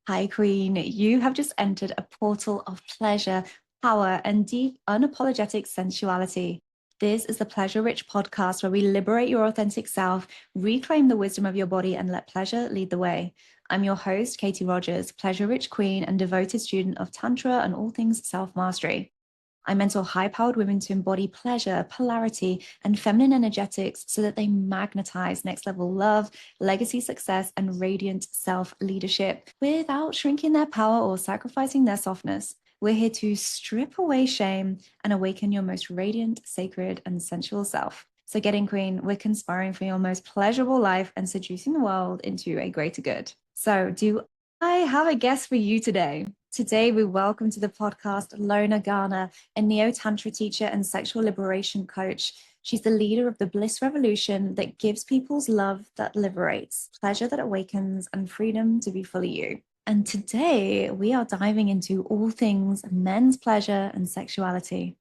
Hi, Queen. You have just entered a portal of pleasure, power, and deep, unapologetic sensuality. This is the Pleasure Rich podcast where we liberate your authentic self, reclaim the wisdom of your body, and let pleasure lead the way. I'm your host, Katie Rogers, Pleasure Rich Queen and devoted student of Tantra and all things self mastery. I mentor high powered women to embody pleasure, polarity, and feminine energetics so that they magnetize next level love, legacy success, and radiant self leadership without shrinking their power or sacrificing their softness. We're here to strip away shame and awaken your most radiant, sacred, and sensual self. So, get in, Queen. We're conspiring for your most pleasurable life and seducing the world into a greater good. So, do I have a guest for you today? Today, we welcome to the podcast Lona Garner, a neo-tantra teacher and sexual liberation coach. She's the leader of the Bliss Revolution that gives people's love that liberates, pleasure that awakens, and freedom to be fully you. And today, we are diving into all things men's pleasure and sexuality.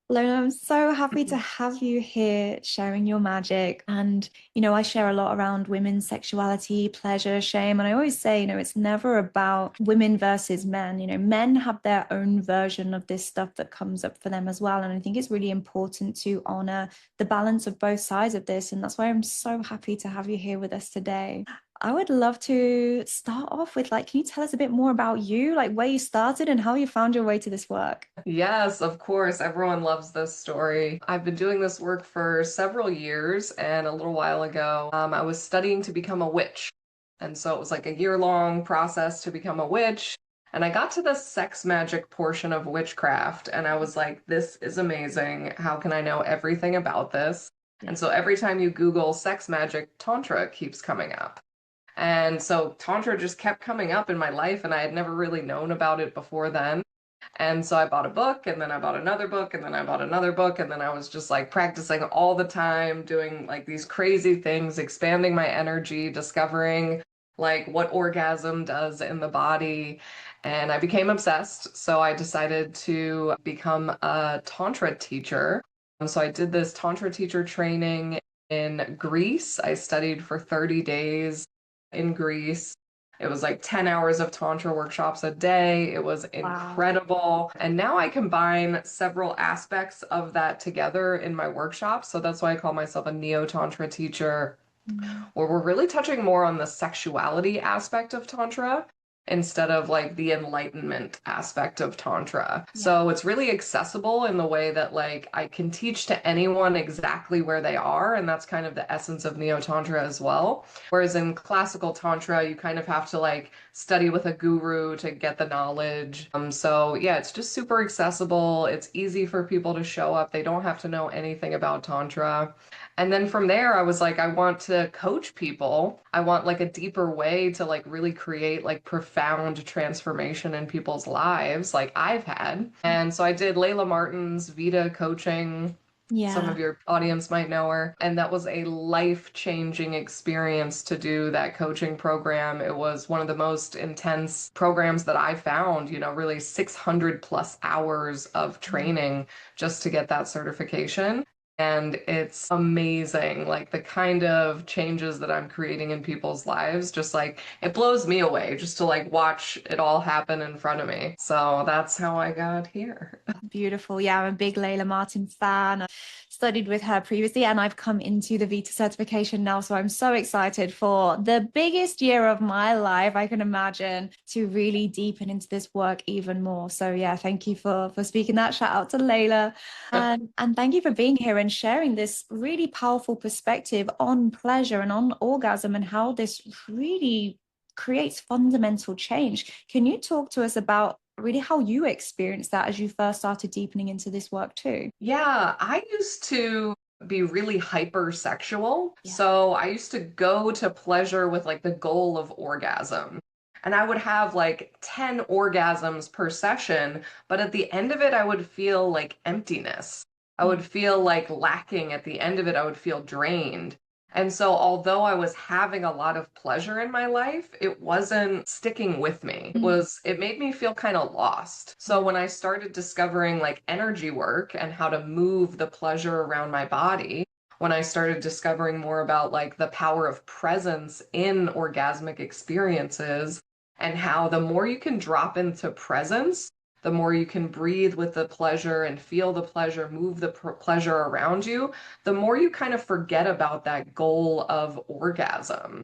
Lona, I'm so happy to have you here sharing your magic. And, I share a lot around women's sexuality, pleasure, shame. And I always say, it's never about women versus men. Men have their own version of this stuff that comes up for them as well. And I think it's really important to honor the balance of both sides of this. And that's why I'm so happy to have you here with us today. I would love to start off with can you tell us a bit more about you, where you started and how you found your way to this work? Yes, of course. Everyone loves this story. I've been doing this work for several years, and a little while ago, I was studying to become a witch. And so it was like a year-long process to become a witch. And I got to the sex magic portion of witchcraft, and I was like, this is amazing. How can I know everything about this? And so every time you Google sex magic, Tantra keeps coming up. And so Tantra just kept coming up in my life, and I had never really known about it before then. And so I bought a book, and then I bought another book, and then I bought another book, and then I was just like practicing all the time, doing like these crazy things, expanding my energy, discovering like what orgasm does in the body. And I became obsessed. So I decided to become a Tantra teacher. And so I did this Tantra teacher training in Greece. I studied for 30 days in Greece. It was like 10 hours of Tantra workshops a day. It was Wow. incredible. And now I combine several aspects of that together in my workshops. So that's why I call myself a neo-tantra teacher, Mm. where we're really touching more on the sexuality aspect of Tantra instead of like the enlightenment aspect of Tantra. Yeah. So it's really accessible in the way that like I can teach to anyone exactly where they are, and that's kind of the essence of Neo-Tantra as well. Whereas in classical Tantra, you kind of have to like study with a guru to get the knowledge. So yeah, it's just super accessible. It's easy for people to show up. They don't have to know anything about Tantra. And then from there, I was like, I want to coach people. I want like a deeper way to like really create like profound transformation in people's lives, like I've had. And so I did Layla Martin's Vita coaching. Some Yeah. of your audience might know her. And that was a life-changing experience to do that coaching program. It was one of the most intense programs that I found, really 600 plus hours of training just to get that certification. And it's amazing, like the kind of changes that I'm creating in people's lives, just like it blows me away just to like watch it all happen in front of me. So that's how I got here. Beautiful. Yeah, I'm a big Layla Martin fan. I studied with her previously and I've come into the Vita certification now. So I'm so excited for the biggest year of my life, I can imagine, to really deepen into this work even more. So yeah, thank you for speaking that. Shout out to Layla. And thank you for being here and sharing this really powerful perspective on pleasure and on orgasm and how this really creates fundamental change. Can you talk to us about really how you experienced that as you first started deepening into this work too? Yeah, I used to be really hypersexual. Yeah. So I used to go to pleasure with like the goal of orgasm. And I would have like 10 orgasms per session, but at the end of it, I would feel like emptiness. I Yeah. would feel like lacking at the end of it. I would feel drained. And so, although I was having a lot of pleasure in my life, it wasn't sticking with me. It made me feel kind of lost. So, Yeah. when I started discovering like energy work and how to move the pleasure around my body, when I started discovering more about like the power of presence in orgasmic experiences, and how the more you can drop into presence, the more you can breathe with the pleasure and feel the pleasure, move the pleasure around you, the more you kind of forget about that goal of orgasm.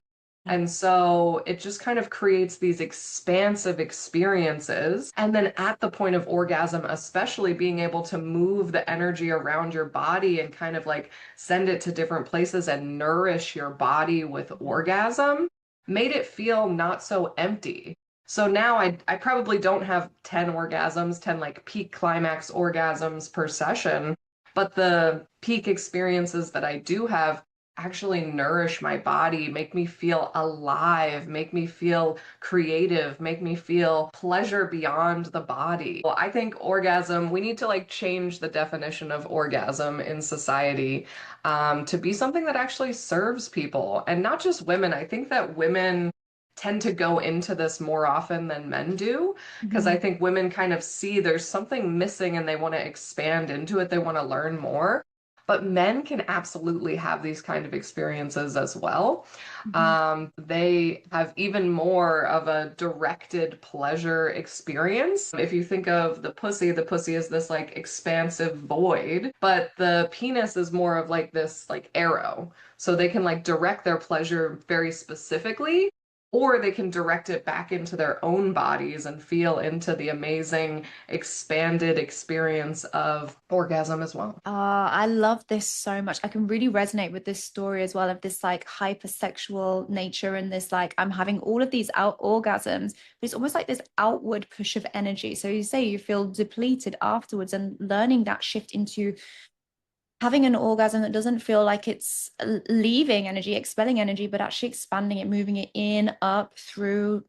And so it just kind of creates these expansive experiences. And then at the point of orgasm, especially being able to move the energy around your body and kind of like send it to different places and nourish your body with orgasm made it feel not so empty. So now I probably don't have 10 orgasms, 10 like peak climax orgasms per session, but the peak experiences that I do have actually nourish my body, make me feel alive, make me feel creative, make me feel pleasure beyond the body. Well, I think orgasm, we need to like change the definition of orgasm in society to be something that actually serves people and not just women. I think that women tend to go into this more often than men do because I think women kind of see there's something missing and they want to expand into it, they want to learn more. But men can absolutely have these kind of experiences as well. They have even more of a directed pleasure experience. If you think of the pussy is this like expansive void, but the penis is more of like this like arrow. So they can like direct their pleasure very specifically, or they can direct it back into their own bodies and feel into the amazing expanded experience of orgasm as well. I love this so much. I can really resonate with this story as well of this like hypersexual nature and this like I'm having all of these out orgasms, but it's almost like this outward push of energy. So you say you feel depleted afterwards and learning that shift into having an orgasm that doesn't feel like it's leaving energy, expelling energy, but actually expanding it, moving it in, up, through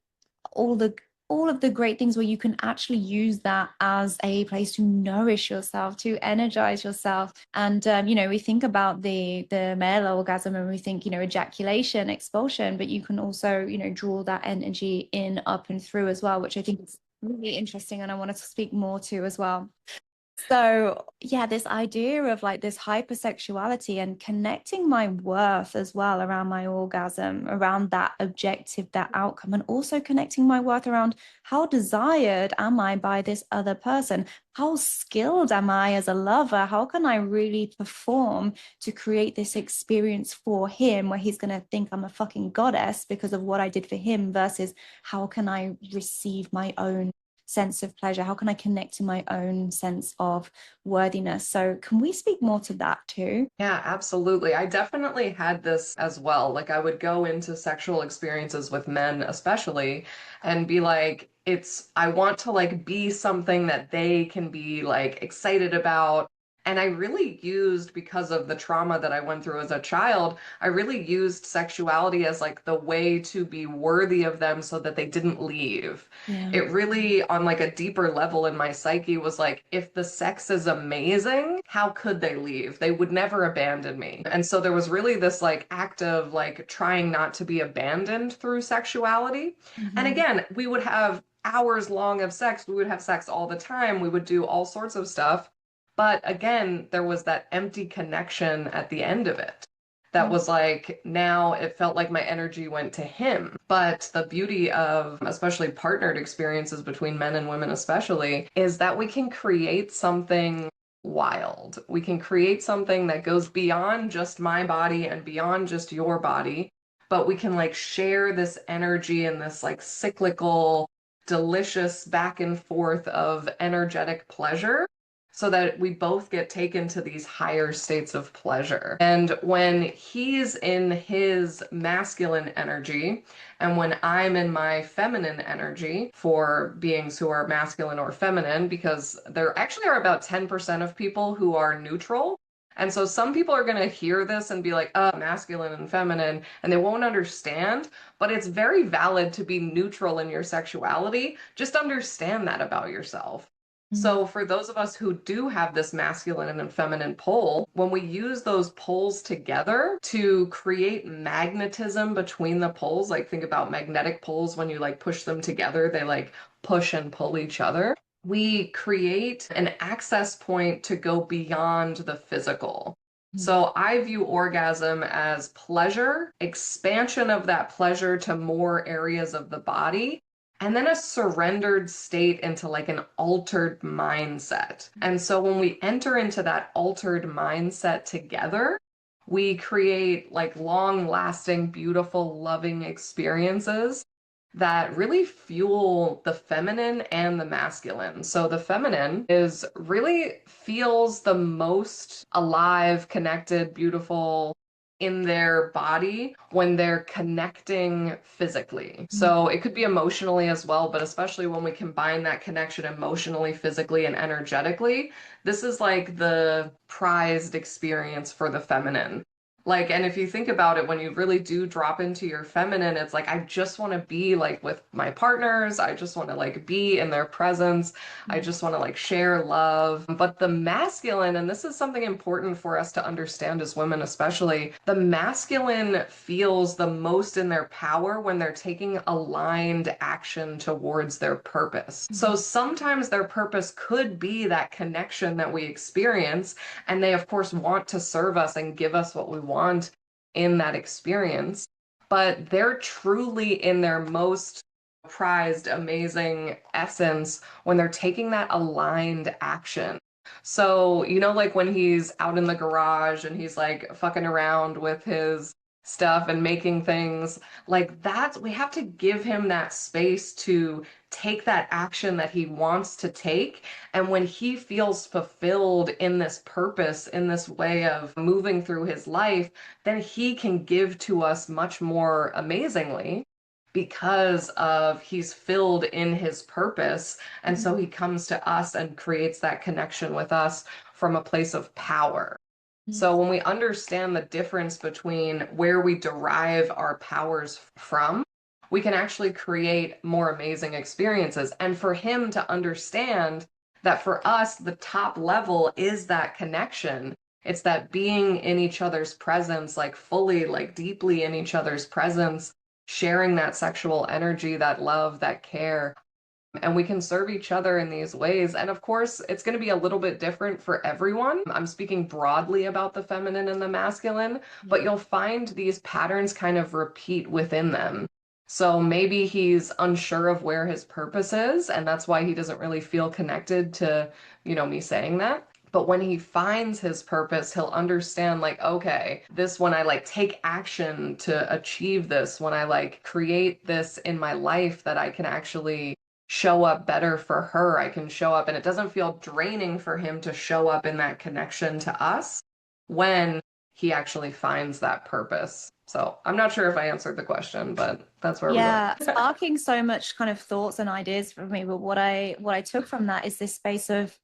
all the all of the great things where you can actually use that as a place to nourish yourself, to energize yourself. And we think about the male orgasm and we think, ejaculation, expulsion, but you can also, draw that energy in, up, and through as well, which I think is really interesting and I wanted to speak more to as well. So, yeah, this idea of like this hypersexuality and connecting my worth as well around my orgasm, around that objective, that outcome, and also connecting my worth around how desired am I by this other person? How skilled am I as a lover? How can I really perform to create this experience for him where he's going to think I'm a fucking goddess because of what I did for him versus how can I receive my own sense of pleasure? How can I connect to my own sense of worthiness? So can we speak more to that too? Yeah, absolutely. I definitely had this as well. Like I would go into sexual experiences with men especially and be like, I want to like be something that they can be like excited about. And I really used, because of the trauma that I went through as a child, I really used sexuality as like the way to be worthy of them so that they didn't leave. Yeah. It really, on like a deeper level in my psyche, was like, if the sex is amazing, how could they leave? They would never abandon me. And so there was really this like act of like trying not to be abandoned through sexuality. And Mhm. again, we would have hours long of sex. We would have sex all the time. We would do all sorts of stuff. But again, there was that empty connection at the end of it. That was like, now it felt like my energy went to him. But the beauty of especially partnered experiences between men and women, especially, is that we can create something wild. We can create something that goes beyond just my body and beyond just your body, but we can like share this energy and this like cyclical, delicious back and forth of energetic pleasure so that we both get taken to these higher states of pleasure. And when he's in his masculine energy, and when I'm in my feminine energy, for beings who are masculine or feminine, because there actually are about 10% of people who are neutral. And so some people are going to hear this and be like, masculine and feminine, and they won't understand. But it's very valid to be neutral in your sexuality. Just understand that about yourself. So for those of us who do have this masculine and feminine pole, when we use those poles together to create magnetism between the poles, like think about magnetic poles, when you like push them together, they like push and pull each other. We create an access point to go beyond the physical. So I view orgasm as pleasure, expansion of that pleasure to more areas of the body, and then a surrendered state into like an altered mindset. And so when we enter into that altered mindset together, we create like long lasting, beautiful, loving experiences that really fuel the feminine and the masculine. So the feminine is really feels the most alive, connected, beautiful in their body when they're connecting physically. So it could be emotionally as well, but especially when we combine that connection emotionally, physically, and energetically, this is like the prized experience for the feminine. Like, and if you think about it, when you really do drop into your feminine, it's like, I just want to be like with my partners. I just want to like be in their presence. I just want to like share love. But the masculine, and this is something important for us to understand as women, especially, the masculine feels the most in their power when they're taking aligned action towards their purpose. So sometimes their purpose could be that connection that we experience. And they, of course, want to serve us and give us what we want in that experience. But they're truly in their most prized, amazing essence when they're taking that aligned action. So, you know, like when he's out in the garage and he's like fucking around with his stuff and making things like that, we have to give him that space to take that action that he wants to take. And when he feels fulfilled in this purpose, in this way of moving through his life, then he can give to us much more amazingly because of he's filled in his purpose. And so he comes to us and creates that connection with us from a place of power. So when we understand the difference between where we derive our powers from, we can actually create more amazing experiences. And for him to understand that for us, the top level is that connection. It's that being in each other's presence, like fully, like deeply in each other's presence, sharing that sexual energy, that love, that care. And we can serve each other in these ways. And of course, it's going to be a little bit different for everyone. I'm speaking broadly about the feminine and the masculine, but you'll find these patterns kind of repeat within them. So maybe he's unsure of where his purpose is, and that's why he doesn't really feel connected to, you know, me saying that. But when he finds his purpose, he'll understand like, okay, this when I like take action to achieve this, when I like create this in my life that I can actually show up better for her, I can show up and it doesn't feel draining for him to show up in that connection to us when he actually finds that purpose. So I'm not sure if I answered the question, but that's where we are. Sparking so much kind of thoughts and ideas for me. But what I took from that is this space of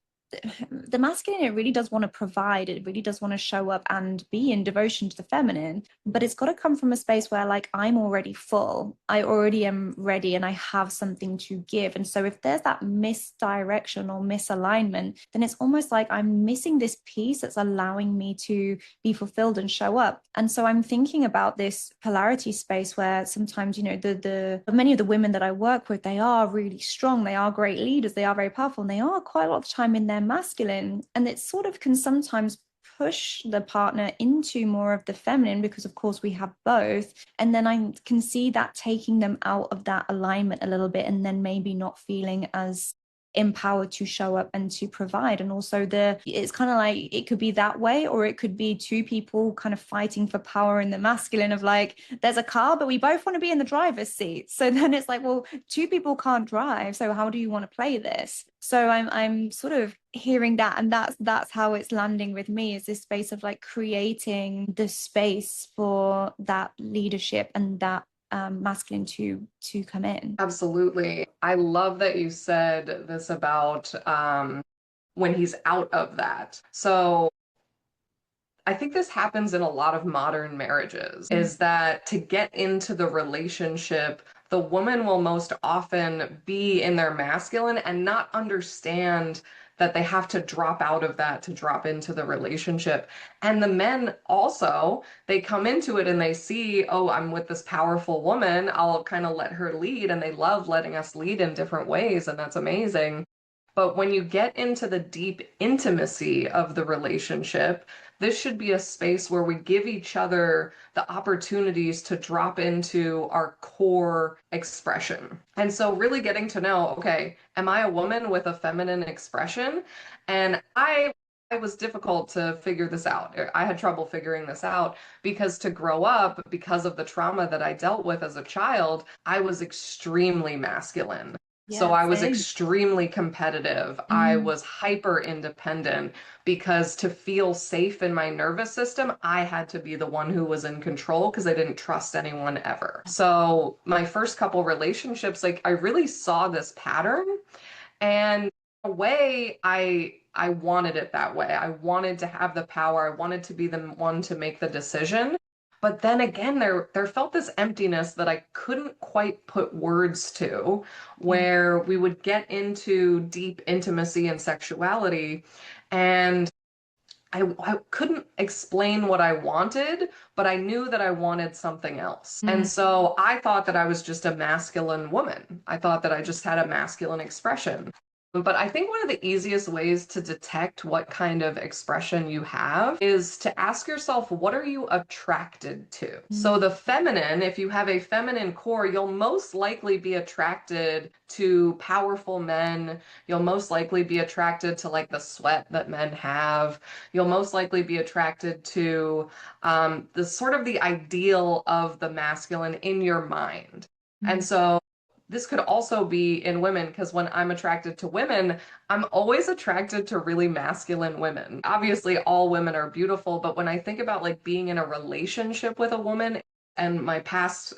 the masculine. It really does want to provide. It really does want to show up and be in devotion to the feminine. But it's got to come from a space where like I'm already full. I already am ready and I have something to give. And so if there's that misdirection or misalignment, then it's almost like I'm missing this piece that's allowing me to be fulfilled and show up. And so I'm thinking about this polarity space where sometimes, you know, the many of the women that I work with, they are really strong. They are great leaders. They are very powerful. And they are quite a lot of time in their masculine, and it sort of can sometimes push the partner into more of the feminine because of course we have both, and then I can see that taking them out of that alignment a little bit, and then maybe not feeling as empowered to show up and to provide. And also it's kind of like it could be that way, or it could be two people kind of fighting for power in the masculine of like there's a car but we both want to be in the driver's seat, so then it's like, well, two people can't drive, so how do you want to play this? So I'm sort of hearing that, and that's how it's landing with me, is this space of like creating the space for that leadership and that masculine to come in. Absolutely. I love that you said this about when he's out of that. So I think this happens in a lot of modern marriages, is that to get into the relationship, the woman will most often be in their masculine and not understand that they have to drop out of that to drop into the relationship. And the men also, they come into it and they see, oh, I'm with this powerful woman, I'll kind of let her lead. And they love letting us lead in different ways. And that's amazing. But when you get into the deep intimacy of the relationship, this should be a space where we give each other the opportunities to drop into our core expression. And so, really getting to know, okay, am I a woman with a feminine expression? And I was difficult to figure this out. I had trouble figuring this out because to grow up, because of the trauma that I dealt with as a child, I was extremely masculine. So Yeah, I was same. extremely competitive. I Mm. was hyper independent because to feel safe in my nervous system, I had to be the one who was in control because I didn't trust anyone ever. So my first couple relationships, like I really saw this pattern, and in a way I wanted it that way. I wanted to have the power. I wanted to be the one to make the decision. But then again, there felt this emptiness that I couldn't quite put words to, Yeah. where we would get into deep intimacy and sexuality, and I couldn't explain what I wanted, but I knew that I wanted something else. And Mm. so I thought that I was just a masculine woman. I thought that I just had a masculine expression. But I think one of the easiest ways to detect what kind of expression you have is to ask yourself, what are you attracted to? So Mm. the feminine, if you have a feminine core, you'll most likely be attracted to powerful men. You'll most likely be attracted to like the sweat that men have. You'll most likely be attracted to the sort of the ideal of the masculine in your mind. And Mm. so this could also be in women because when I'm attracted to women, I'm always attracted to really masculine women. Obviously, all women are beautiful, but when I think about like being in a relationship with a woman and my past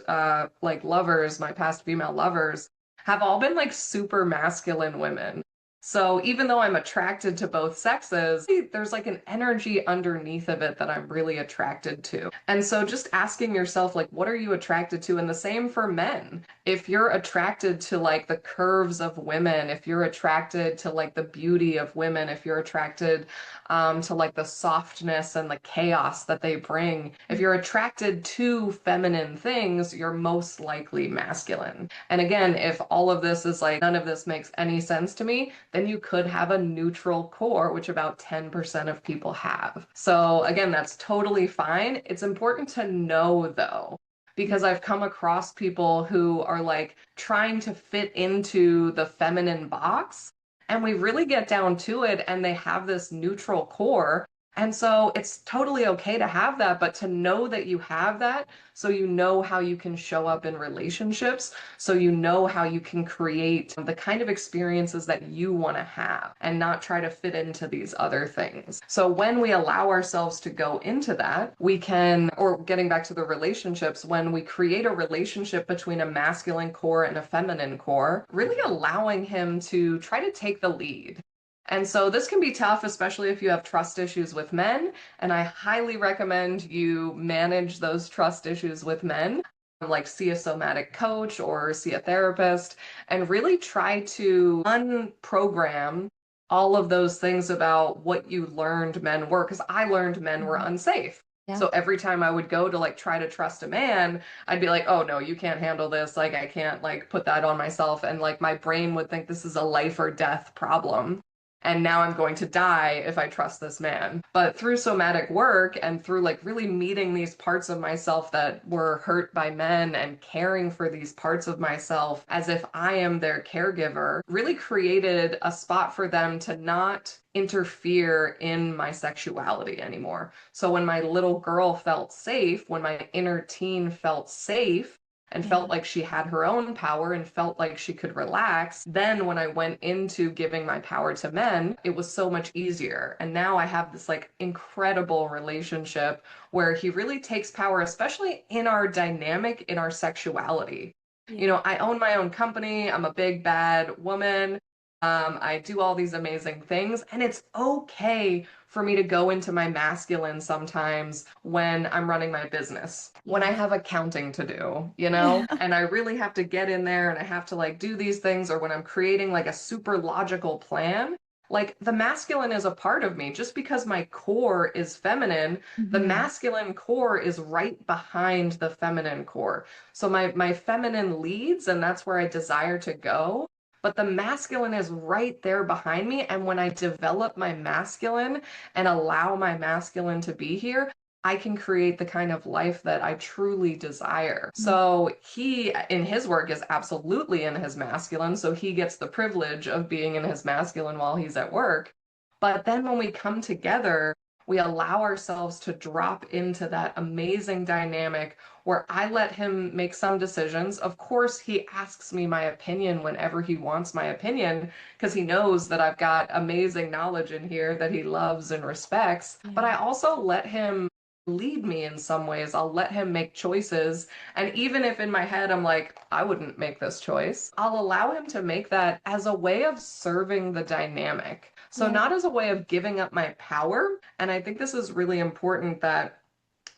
like lovers, my past female lovers have all been like super masculine women. So even though I'm attracted to both sexes, there's like an energy underneath of it that I'm really attracted to. And so just asking yourself, like, what are you attracted to? And the same for men. If you're attracted to like the curves of women, if you're attracted to like the beauty of women, if you're attracted to like the softness and the chaos that they bring, if you're attracted to feminine things, you're most likely masculine. And again, if all of this is like none of this makes any sense to me, then you could have a neutral core, which about 10% of people have. So again, that's totally fine. It's important to know though, because I've come across people who are like trying to fit into the feminine box, and we really get down to it, and they have this neutral core. And so it's totally okay to have that, but to know that you have that so you know how you can show up in relationships, so you know how you can create the kind of experiences that you want to have and not try to fit into these other things. So when we allow ourselves to go into that, we can, or getting back to the relationships, when we create a relationship between a masculine core and a feminine core, really allowing him to try to take the lead. And so this can be tough, especially if you have trust issues with men. And I highly recommend you manage those trust issues with men, like see a somatic coach or see a therapist, and really try to unprogram all of those things about what you learned men were, because I learned men were Mhm. unsafe. Yeah. So every time I would go to like try to trust a man, I'd be like, oh no, you can't handle this. Like I can't like put that on myself. And like my brain would think this is a life or death problem. And now I'm going to die if I trust this man. But through somatic work and through like really meeting these parts of myself that were hurt by men and caring for these parts of myself as if I am their caregiver, really created a spot for them to not interfere in my sexuality anymore. So when my little girl felt safe, when my inner teen felt safe, and Yeah. felt like she had her own power and felt like she could relax, then when I went into giving my power to men, it was so much easier. And now I have this like incredible relationship where he really takes power, especially in our dynamic, in our sexuality. You Yeah. know, I own my own company. I'm a big bad woman. I do all these amazing things, and it's okay for me to go into my masculine sometimes when I'm running my business, when I Yeah. have accounting to do, you know, and I really have to get in there and I have to like do these things, or when I'm creating like a super logical plan. Like the masculine is a part of me. Just because my core is feminine, the Mhm. masculine core is right behind the feminine core. So my feminine leads, and that's where I desire to go. but the masculine is right there behind me. And when I develop my masculine and allow my masculine to be here, I can create the kind of life that I truly desire. So he, in his work, is absolutely in his masculine. So he gets the privilege of being in his masculine while he's at work. But then when we come together, we allow ourselves to drop into that amazing dynamic where I let him make some decisions. Of course, he asks me my opinion whenever he wants my opinion because he knows that I've got amazing knowledge in here that he loves and respects. But I also let him lead me in some ways. I'll let him make choices. And even if in my head I'm like, I wouldn't make this choice, I'll allow him to make that as a way of serving the dynamic. So, not as a way of giving up my power. And I think this is really important that,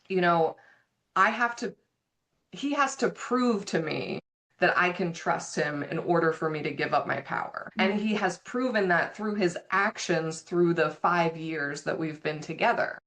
you know, I have to, he has to prove to me that I can trust him in order for me to give up my power. And he has proven that through his actions through the 5 years that we've been together.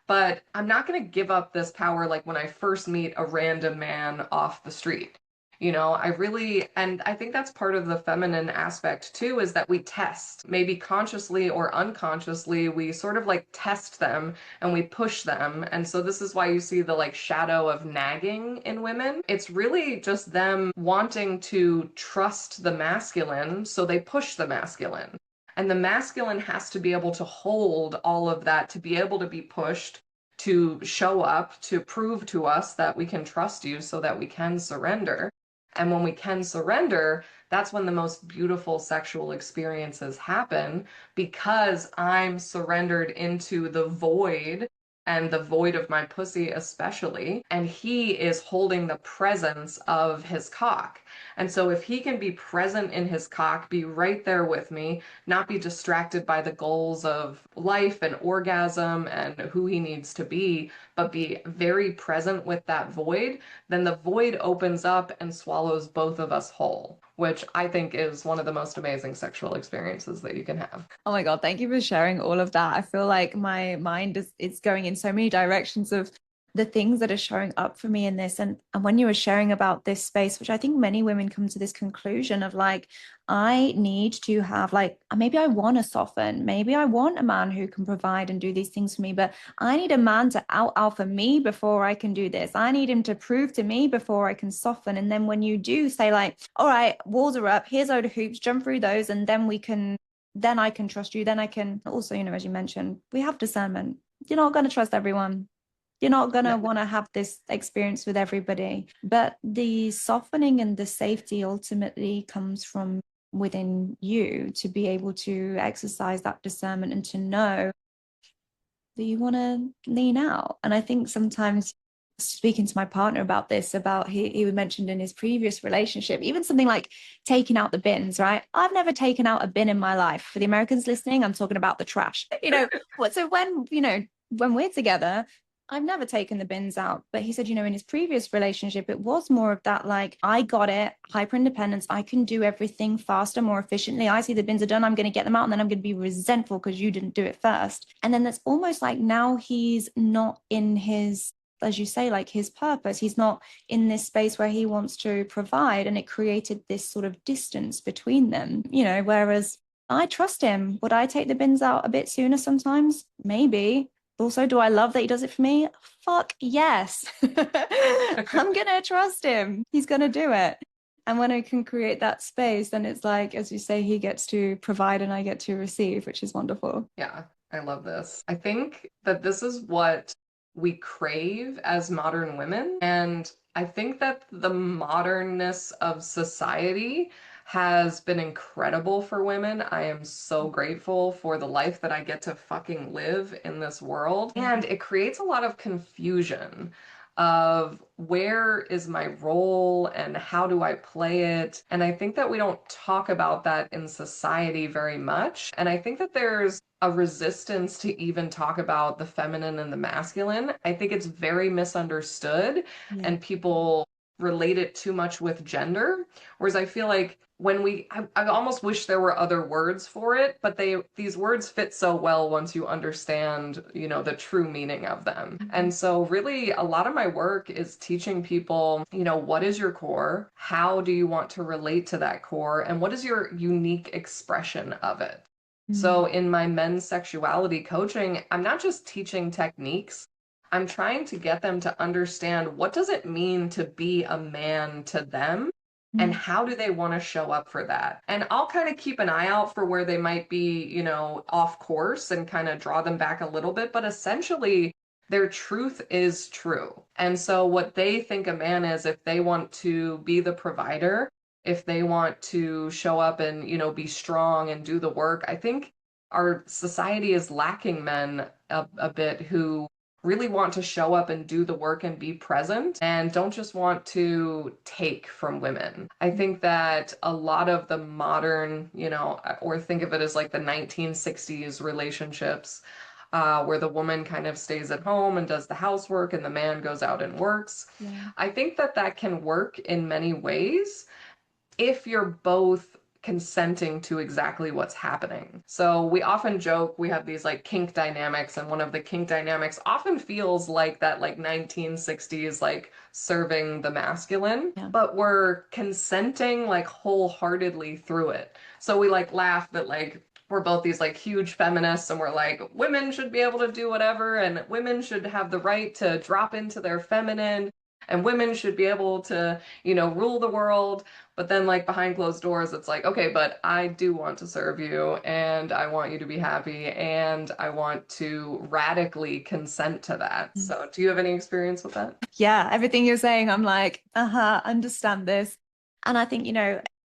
But I'm not going to give up this power like when I first meet a random man off the street. And I think that's part of the feminine aspect too, is that we test, maybe consciously or unconsciously, we sort of like test them and we push them. And so this is why you see the like shadow of nagging in women. It's really just them wanting to trust the masculine, so they push the masculine. And the masculine has to be able to hold all of that, to be able to be pushed, to show up, to prove to us that we can trust you so that we can surrender. And when we can surrender, that's when the most beautiful sexual experiences happen because I'm surrendered into the void and the void of my pussy, especially. And he is holding the presence of his cock. And so if he can be present in his cock, be right there with me, not be distracted by the goals of life and orgasm and who he needs to be, but be very present with that void, then the void opens up and swallows both of us whole, which I think is one of the most amazing sexual experiences that you can have. Oh my God, thank you for sharing all of that. I feel like my mind is going in so many directions of the things that are showing up for me in this. And when you were sharing about this space, which I think many women come to this conclusion of like, I need to have like, maybe I want to soften, maybe I want a man who can provide and do these things for me, but I need a man to out alpha me before I can do this. I need him to prove to me before I can soften. And then when you do say like, all right, walls are up, here's load of hoops, jump through those, and then I can trust you. Then I can also, as you mentioned, we have discernment. You're not going to trust everyone. You're not going to want to have this experience with everybody. But the softening and the safety ultimately comes from within you to be able to exercise that discernment and to know that you want to lean out. And I think sometimes speaking to my partner about this, about he mentioned in his previous relationship, even something like taking out the bins, right? I've never taken out a bin in my life. For the Americans listening, I'm talking about the trash. So when we're together, I've never taken the bins out. But he said, in his previous relationship, it was more of that, like, I got it, hyper independence. I can do everything faster, more efficiently. I see the bins are done. I'm going to get them out. And then I'm going to be resentful because you didn't do it first. And then that's almost like now he's not in his, as you say, like his purpose. He's not in this space where he wants to provide. And it created this sort of distance between them, whereas I trust him. Would I take the bins out a bit sooner sometimes? Maybe. Also, do I love that he does it for me? Fuck yes. I'm going to trust him. He's going to do it. And when I can create that space, then it's like, as you say, he gets to provide and I get to receive, which is wonderful. Yeah, I love this. I think that this is what we crave as modern women. And I think that the modernness of society has been incredible for women. I am so grateful for the life that I get to fucking live in this world. And it creates a lot of confusion of where is my role and how do I play it? And I think that we don't talk about that in society very much. And I think that there's a resistance to even talk about the feminine and the masculine. I think it's very misunderstood and people relate it too much with gender. Whereas I feel like I almost wish there were other words for it, but these words fit so well once you understand, the true meaning of them. And so really a lot of my work is teaching people, what is your core? How do you want to relate to that core? And what is your unique expression of it? So in my men's sexuality coaching, I'm not just teaching techniques. I'm trying to get them to understand what does it mean to be a man to them and how do they want to show up for that. And I'll kind of keep an eye out for where they might be, off course and kind of draw them back a little bit, but essentially their truth is true. And so what they think a man is, if they want to be the provider, if they want to show up and, be strong and do the work, I think our society is lacking men a bit who really want to show up and do the work and be present and don't just want to take from women. I think that a lot of the modern, or think of it as like the 1960s relationships, where the woman kind of stays at home and does the housework and the man goes out and works. Yeah. I think that can work in many ways if you're both consenting to exactly what's happening. So we often joke we have these like kink dynamics, and one of the kink dynamics often feels like that like 1960s like serving the masculine, but we're consenting like wholeheartedly through it. So we like laugh that like we're both these like huge feminists and we're like women should be able to do whatever and women should have the right to drop into their feminine and women should be able to, rule the world. But then like behind closed doors, it's like, okay, but I do want to serve you and I want you to be happy and I want to radically consent to that. So do you have any experience with that? Yeah, everything you're saying, I'm like, understand this. And I think,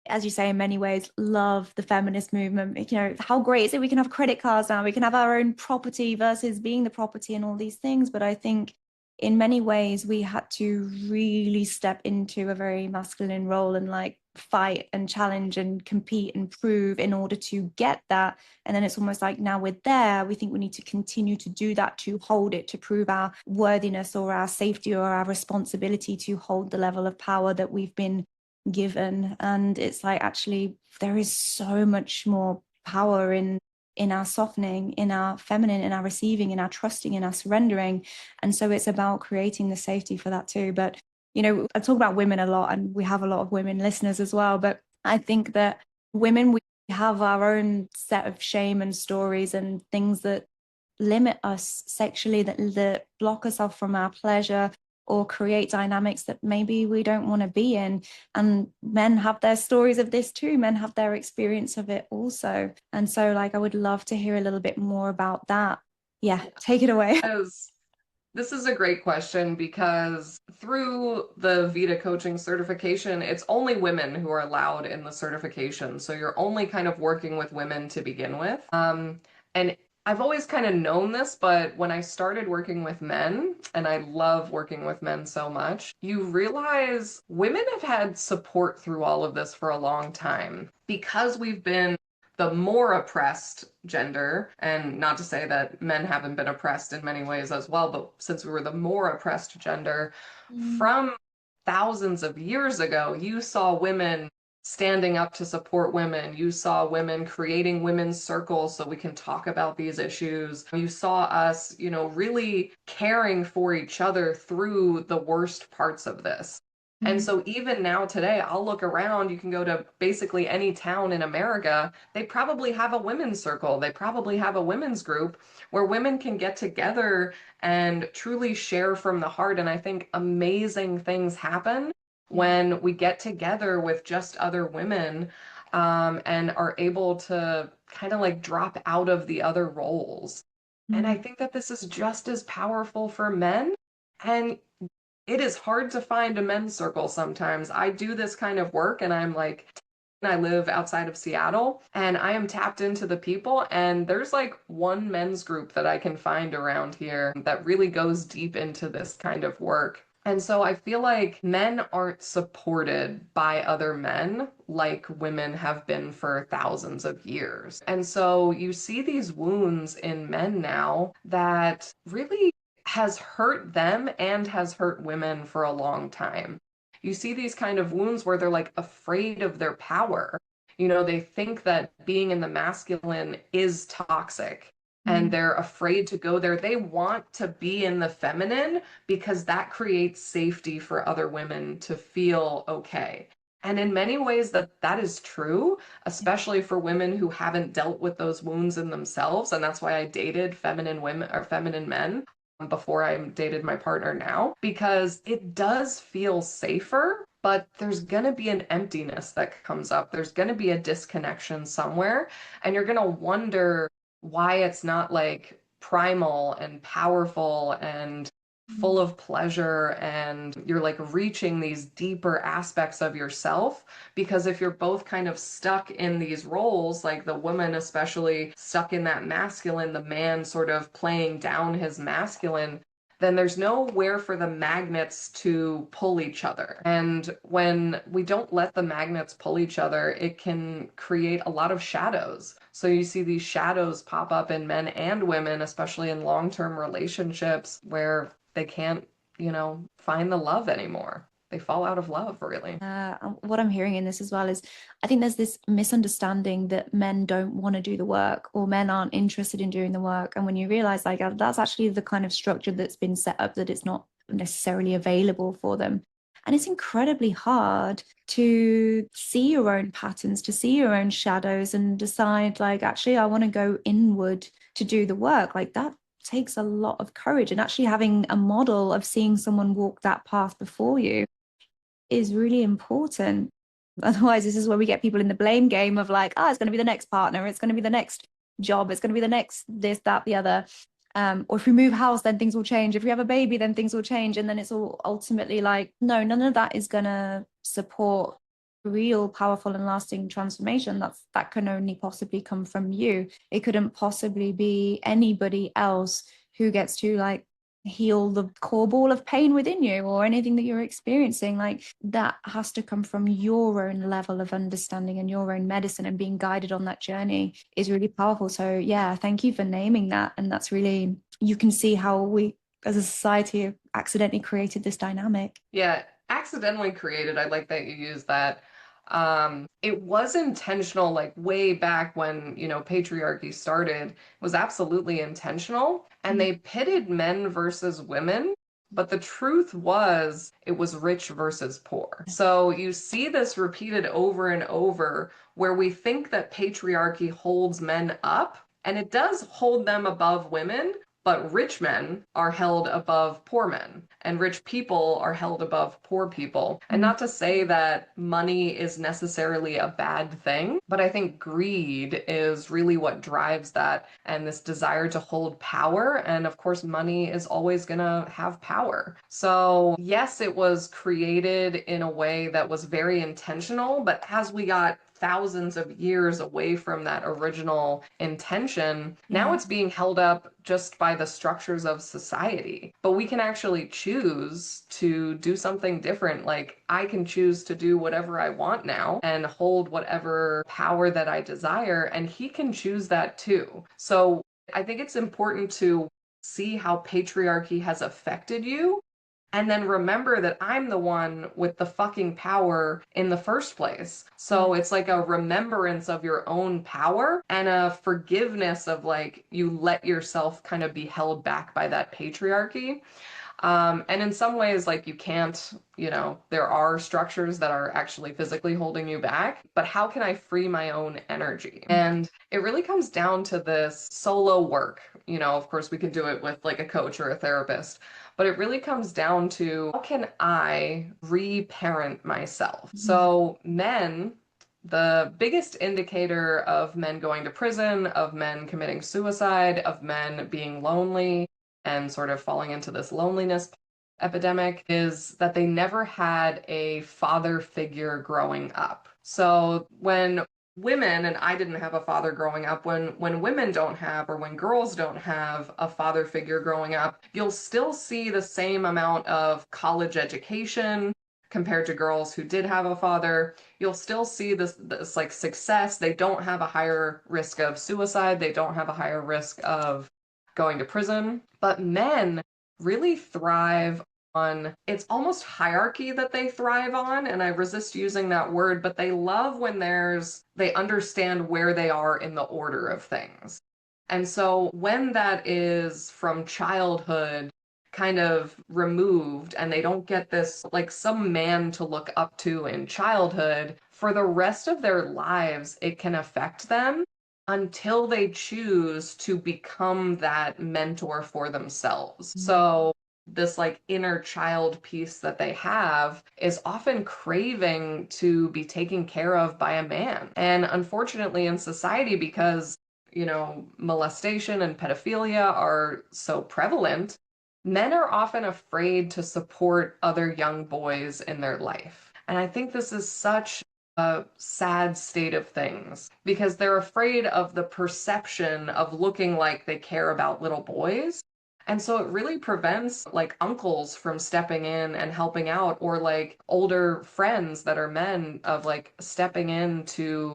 as you say, in many ways, love the feminist movement. How great is it? We can have credit cards now, we can have our own property versus being the property and all these things. But I think in many ways, we had to really step into a very masculine role and like fight and challenge and compete and prove in order to get that. And then it's almost like now we're there, we think we need to continue to do that, to hold it, to prove our worthiness or our safety or our responsibility to hold the level of power that we've been given. And it's like, actually, there is so much more power in our softening, in our feminine, in our receiving, in our trusting, in our surrendering. And so it's about creating the safety for that too. But, I talk about women a lot and we have a lot of women listeners as well. But I think that women, we have our own set of shame and stories and things that limit us sexually, that block us off from our pleasure or create dynamics that maybe we don't want to be in. And men have their stories of this too. Men have their experience of it also. And so like, I would love to hear a little bit more about that. Yeah, take it away. This is a great question because through the Vita coaching certification, it's only women who are allowed in the certification. So you're only kind of working with women to begin with. And I've always kind of known this, but when I started working with men, and I love working with men so much, you realize women have had support through all of this for a long time because we've been the more oppressed gender, and not to say that men haven't been oppressed in many ways as well, but since we were the more oppressed gender, from thousands of years ago, you saw women standing up to support women. You saw women creating women's circles so we can talk about these issues. You saw us, really caring for each other through the worst parts of this. And so even now today, I'll look around, you can go to basically any town in America, they probably have a women's circle. They probably have a women's group where women can get together and truly share from the heart. And I think amazing things happen when we get together with just other women, and are able to kind of like drop out of the other roles. And I think that this is just as powerful for men. And it is hard to find a men's circle sometimes. I do this kind of work and I'm like, I live outside of Seattle and I am tapped into the people, and there's like one men's group that I can find around here that really goes deep into this kind of work. And so I feel like men aren't supported by other men like women have been for thousands of years. And so you see these wounds in men now that really has hurt them and has hurt women for a long time. you see these kind of wounds where they're like afraid of their power. You know, they think that being in the masculine is toxic and they're afraid to go there. They want to be in the feminine because that creates safety for other women to feel okay. And in many ways that is true, especially for women who haven't dealt with those wounds in themselves. And that's why I dated feminine women or feminine men before I dated my partner now, because it does feel safer, but there's going to be an emptiness that comes up. There's going to be a disconnection somewhere, and you're going to wonder why it's not like primal and powerful and full of pleasure, and you're like reaching these deeper aspects of yourself. Because if you're both kind of stuck in these roles, like the woman especially stuck in that masculine, the man sort of playing down his masculine, then there's nowhere for the magnets to pull each other. And when we don't let the magnets pull each other, it can create a lot of shadows. So you see these shadows pop up in men and women, especially in long-term relationships where they can't, find the love anymore. They fall out of love, really. What I'm hearing in this as well is I think there's this misunderstanding that men don't want to do the work or men aren't interested in doing the work. And when you realize like that's actually the kind of structure that's been set up, that it's not necessarily available for them. And it's incredibly hard to see your own patterns, to see your own shadows and decide like, actually, I want to go inward to do the work. Like that takes a lot of courage, and actually having a model of seeing someone walk that path before you is really important. Otherwise, this is where we get people in the blame game of like, it's going to be the next partner, it's going to be the next job, it's going to be the next this, that, the other. Or if we move house, then things will change. If we have a baby, then things will change. And then it's all ultimately like, no, none of that is going to support real, powerful, and lasting transformation. That can only possibly come from you. It couldn't possibly be anybody else who gets to like heal the core ball of pain within you or anything that you're experiencing. Like that has to come from your own level of understanding and your own medicine, and being guided on that journey is really powerful. So yeah, thank you for naming that. And that's really, you can see how we as a society have accidentally created this dynamic. Yeah, accidentally created. I like that you use that. It was intentional, like way back when, patriarchy started, it was absolutely intentional. And they pitted men versus women. But the truth was, it was rich versus poor. So you see this repeated over and over where we think that patriarchy holds men up, and it does hold them above women. But rich men are held above poor men, and rich people are held above poor people. And not to say that money is necessarily a bad thing, but I think greed is really what drives that, and this desire to hold power. And of course, money is always going to have power. So yes, it was created in a way that was very intentional, but as we got thousands of years away from that original intention, now it's being held up just by the structures of society. But we can actually choose to do something different. Like I can choose to do whatever I want now and hold whatever power that I desire, and he can choose that too. So I think it's important to see how patriarchy has affected you, and then remember that I'm the one with the fucking power in the first place. So it's like a remembrance of your own power and a forgiveness of like, you let yourself kind of be held back by that patriarchy. And in some ways, like you can't, there are structures that are actually physically holding you back, but how can I free my own energy? And it really comes down to this solo work. Of course, we can do it with like a coach or a therapist, but it really comes down to how can I reparent myself? So men, the biggest indicator of men going to prison, of men committing suicide, of men being lonely and sort of falling into this loneliness epidemic is that they never had a father figure growing up. So when women, and I didn't have a father growing up, when women don't have, or when girls don't have a father figure growing up, you'll still see the same amount of college education compared to girls who did have a father. You'll still see this like success. They don't have a higher risk of suicide. They don't have a higher risk of going to prison. But men really thrive on, it's almost hierarchy that they thrive on, and I resist using that word, but they love when they understand where they are in the order of things. And so when that is from childhood kind of removed and they don't get this like some man to look up to in childhood, for the rest of their lives, it can affect them until they choose to become that mentor for themselves. So this like inner child piece that they have is often craving to be taken care of by a man. And unfortunately in society, because molestation and pedophilia are so prevalent, men are often afraid to support other young boys in their life. And I think this is such a sad state of things because they're afraid of the perception of looking like they care about little boys. And so it really prevents like uncles from stepping in and helping out, or like older friends that are men of like stepping into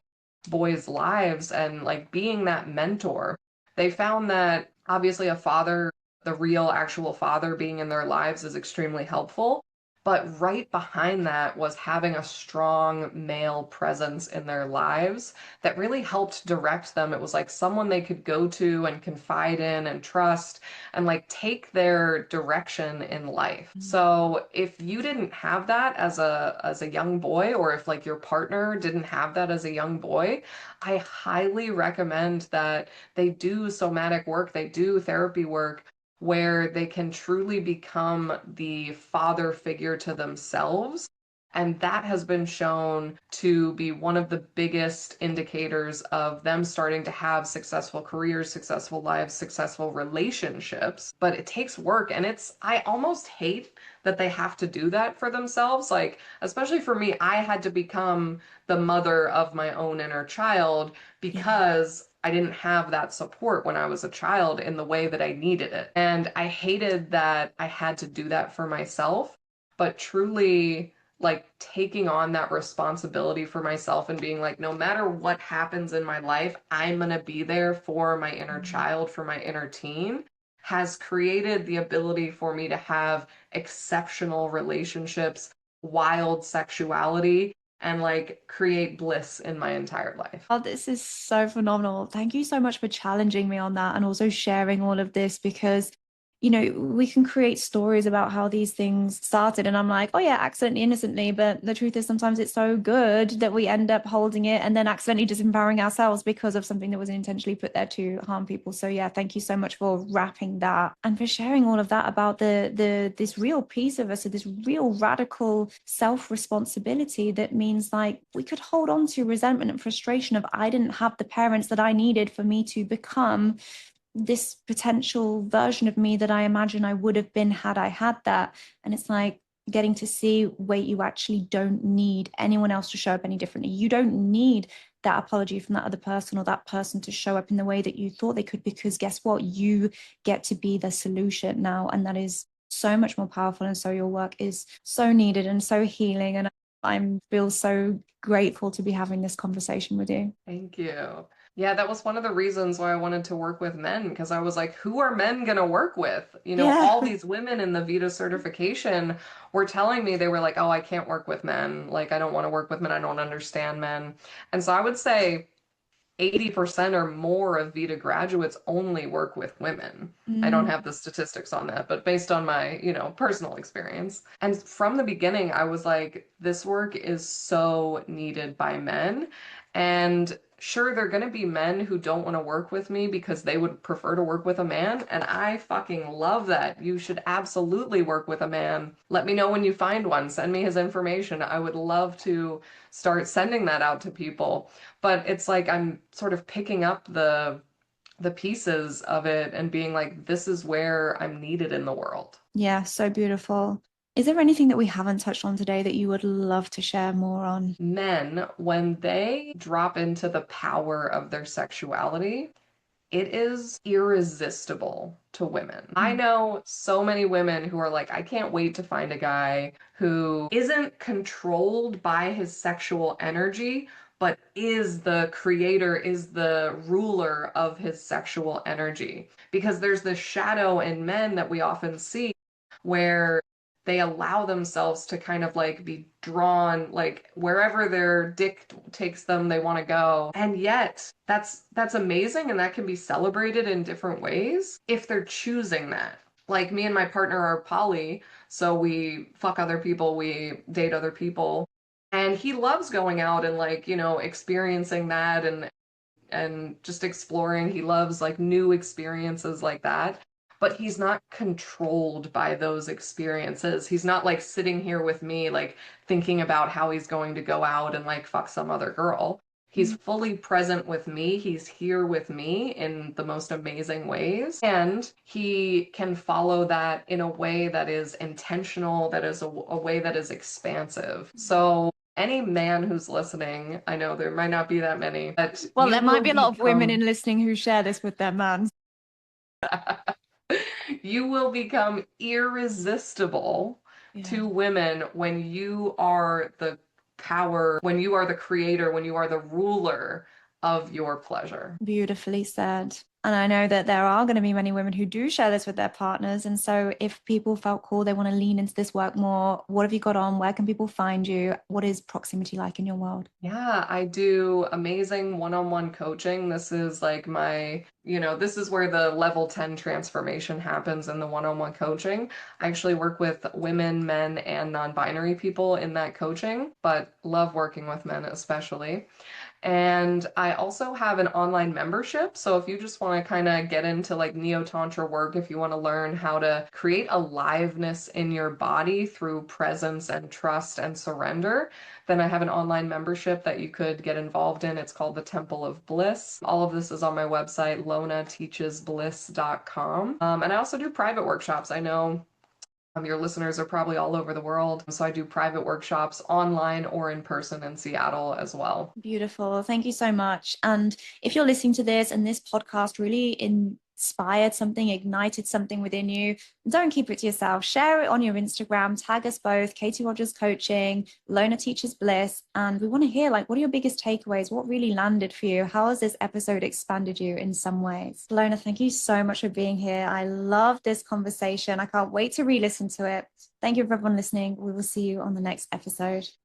boys' lives and like being that mentor. They found that obviously a father, the real actual father being in their lives is extremely helpful. But right behind that was having a strong male presence in their lives that really helped direct them. It was like someone they could go to and confide in and trust and like take their direction in life. So if you didn't have that as a young boy, or if like your partner didn't have that as a young boy, I highly recommend that they do somatic work, they do therapy work where they can truly become the father figure to themselves. And that has been shown to be one of the biggest indicators of them starting to have successful careers, successful lives, successful relationships. But it takes work. And I almost hate that they have to do that for themselves. Like, especially for me, I had to become the mother of my own inner child because I didn't have that support when I was a child in the way that I needed it. And I hated that I had to do that for myself, but truly like taking on that responsibility for myself and being like, no matter what happens in my life, I'm going to be there for my inner child, for my inner teen, has created the ability for me to have exceptional relationships, wild sexuality, and like create bliss in my entire life. Oh, this is so phenomenal. Thank you so much for challenging me on that and also sharing all of this because, we can create stories about how these things started. And I'm like, oh, yeah, accidentally, innocently. But the truth is, sometimes it's so good that we end up holding it and then accidentally disempowering ourselves because of something that was intentionally put there to harm people. So, yeah, thank you so much for wrapping that and for sharing all of that about this real piece of us, so this real radical self-responsibility that means like we could hold on to resentment and frustration of I didn't have the parents that I needed for me to become this potential version of me that I imagine I would have been had I had that. And it's like getting to see, wait, you actually don't need anyone else to show up any differently. You don't need that apology from that other person or that person to show up in the way that you thought they could, because guess what? You get to be the solution now. And that is so much more powerful. And so your work is so needed and so healing. And I feel so grateful to be having this conversation with you. Thank you. Yeah, that was one of the reasons why I wanted to work with men, because I was like, who are men going to work with? Yeah. All these women in the Vita certification were telling me, they were like, oh, I can't work with men. Like, I don't want to work with men. I don't understand men. And so I would say 80% or more of Vita graduates only work with women. I don't have the statistics on that, but based on my, personal experience. And from the beginning, I was like, this work is so needed by men. And sure, there are going to be men who don't want to work with me because they would prefer to work with a man. And I fucking love that. You should absolutely work with a man. Let me know when you find one. Send me his information. I would love to start sending that out to people. But it's like I'm sort of picking up the pieces of it and being like, this is where I'm needed in the world. Yeah, so beautiful. Is there anything that we haven't touched on today that you would love to share more on? Men, when they drop into the power of their sexuality, it is irresistible to women. I know so many women who are like, I can't wait to find a guy who isn't controlled by his sexual energy, but is the creator, is the ruler of his sexual energy. Because there's this shadow in men that we often see where they allow themselves to kind of like be drawn like wherever their dick takes them, they want to go. And yet that's amazing, and that can be celebrated in different ways if they're choosing that. Like me and my partner are poly, so we fuck other people, we date other people. And he loves going out and like, you know, experiencing that and just exploring. He loves like new experiences like that. But he's not controlled by those experiences. He's not like sitting here with me, like thinking about how he's going to go out and like fuck some other girl. He's fully present with me. He's here with me in the most amazing ways. And he can follow that in a way that is intentional, that is a way that is expansive. So any man who's listening, I know there might not be that many, but Well, you there might will be a lot of women become in listening who share this with their man. you will become irresistible Yeah. to women when you are the power, when you are the creator, when you are the ruler of your pleasure. Beautifully said. And I know that there are going to be many women who do share this with their partners. And so if people felt called, they want to lean into this work more, what have you got on? Where can people find you? What is proximity like in your world? Yeah, I do amazing one-on-one coaching. This is like my, you know, this is where the level 10 transformation happens in the one-on-one coaching. I actually work with women, men, and non-binary people in that coaching, but love working with men especially. And I also have an online membership. So if you just want to kind of get into like neo-tantra work, if you want to learn how to create aliveness in your body through presence and trust and surrender, then I have an online membership that you could get involved in. It's called the Temple of Bliss. All of this is on my website, lonateachesbliss.com. And I also do private workshops. I know your listeners are probably all over the world. So I do private workshops online or in person in Seattle as well. Beautiful. Thank you so much. And if you're listening to this and this podcast really inspired something, ignited something within you, don't keep it to yourself. Share it on your Instagram, tag us both, Katie Rogers Coaching, Lona Teachers Bliss. And we want to hear like, what are your biggest takeaways? What really landed for you? How has this episode expanded you in some ways? Lona, thank you so much for being here. I love this conversation. I can't wait to re-listen to it. Thank you for everyone listening. We will see you on the next episode.